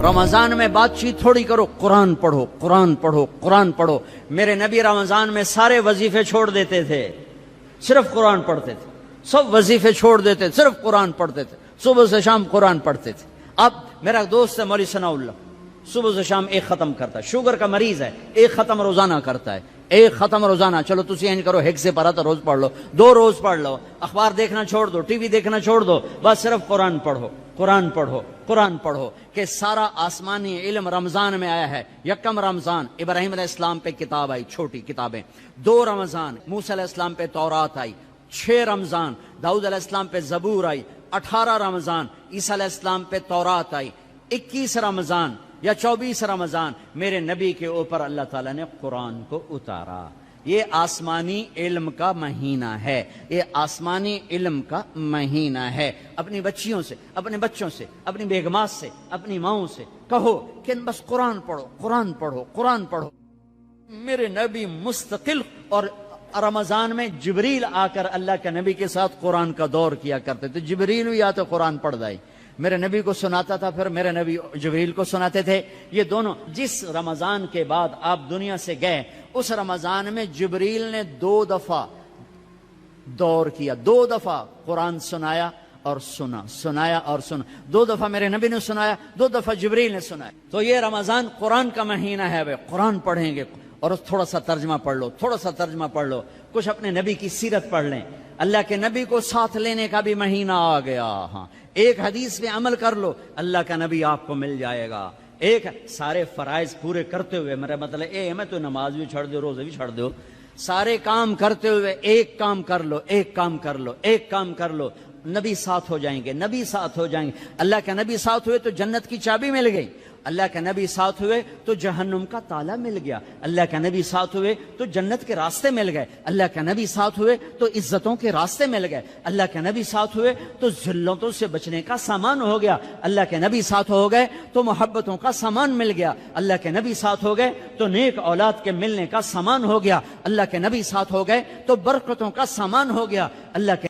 رمضان میں بات چیت تھوڑی کرو، قرآن پڑھو، قرآن پڑھو، قرآن پڑھو۔ میرے نبی رمضان میں سارے وظیفے چھوڑ دیتے تھے، صرف قرآن پڑھتے تھے، سب وظیفے چھوڑ دیتے، صرف قرآن پڑھتے تھے، صبح سے شام قرآن پڑھتے تھے۔ اب میرا دوست ہے مولوی ثناء اللہ، صبح سے شام ایک ختم کرتا ہے، شوگر کا مریض ہے، ایک ختم روزانہ کرتا ہے، ایک ختم روزانہ۔ چلو تسی اینج کرو، ہیک سے پڑھا تو روز پڑھ لو، 2 روز پڑھ لو، اخبار دیکھنا چھوڑ دو، ٹی وی دیکھنا چھوڑ دو، بس صرف قرآن پڑھو، قرآن پڑھو، قرآن پڑھو۔ کہ سارا آسمانی علم رمضان میں آیا ہے۔ یکم رمضان ابراہیم علیہ السلام پہ کتاب آئی، چھوٹی کتابیں۔ 2 رمضان موسیٰ علیہ السلام پہ تورات آئی۔ 6 رمضان داؤد علیہ السلام پہ زبور آئی۔ 18 رمضان عیسیٰ علیہ السلام پہ تورات آئی۔ 21 رمضان یا 24 رمضان میرے نبی کے اوپر اللہ تعالیٰ نے قرآن کو اتارا۔ یہ آسمانی علم کا مہینہ ہے، یہ آسمانی علم کا مہینہ ہے۔ اپنی بچیوں سے، اپنے بچوں سے، اپنی بیگمات سے، اپنی ماؤں سے کہو کہ بس قرآن پڑھو، قرآن پڑھو، قرآن پڑھو۔ میرے نبی مستقل، اور رمضان میں جبریل آ کر اللہ کے نبی کے ساتھ قرآن کا دور کیا کرتے تھے۔ جبریل بھی آتے قرآن پڑھ دائی، میرے نبی کو سناتا تھا، پھر میرے نبی جبریل کو سناتے تھے۔ یہ دونوں، جس رمضان کے بعد آپ دنیا سے گئے اس رمضان میں جبریل نے 2 دفعہ دور کیا، 2 دفعہ قرآن سنایا اور سنایا اور سنا۔ 2 دفعہ میرے نبی نے سنایا، 2 دفعہ جبریل نے سنایا۔ تو یہ رمضان قرآن کا مہینہ ہے، بھائی قرآن پڑھیں گے، اور تھوڑا سا ترجمہ پڑھ لو، تھوڑا سا ترجمہ پڑھ لو، کچھ اپنے نبی کی سیرت پڑھ لیں۔ اللہ کے نبی کو ساتھ لینے کا بھی مہینہ آ گیا۔ ہاں، ایک حدیث پہ عمل کر لو، اللہ کا نبی آپ کو مل جائے گا۔ ایک سارے فرائض پورے کرتے ہوئے، میرا مطلب میں تو نماز بھی چھڑ دو، روزے بھی چھڑ دو، سارے کام کرتے ہوئے ایک کام کر لو، ایک کام کر لو، ایک کام کر لو، نبی ساتھ ہو جائیں گے، نبی ساتھ ہو جائیں گے۔ اللہ کے نبی ساتھ ہوئے تو جنت کی چابی مل گئی، اللہ کے نبی ساتھ ہوئے تو جہنم کا تالا مل گیا، اللہ کے نبی ساتھ ہوئے تو جنت کے راستے مل گئے، اللہ کے نبی ساتھ ہوئے تو عزتوں کے راستے مل گئے، اللہ کے نبی ساتھ ہوئے تو ذلتوں سے بچنے کا سامان ہو گیا، اللہ کے نبی ساتھ ہو گئے تو محبتوں کا سامان مل گیا، اللہ کے نبی ساتھ ہو گئے تو نیک اولاد کے ملنے کا سامان ہو گیا، اللہ کے نبی ساتھ ہو گئے تو برکتوں کا سامان ہو گیا، اللہ کے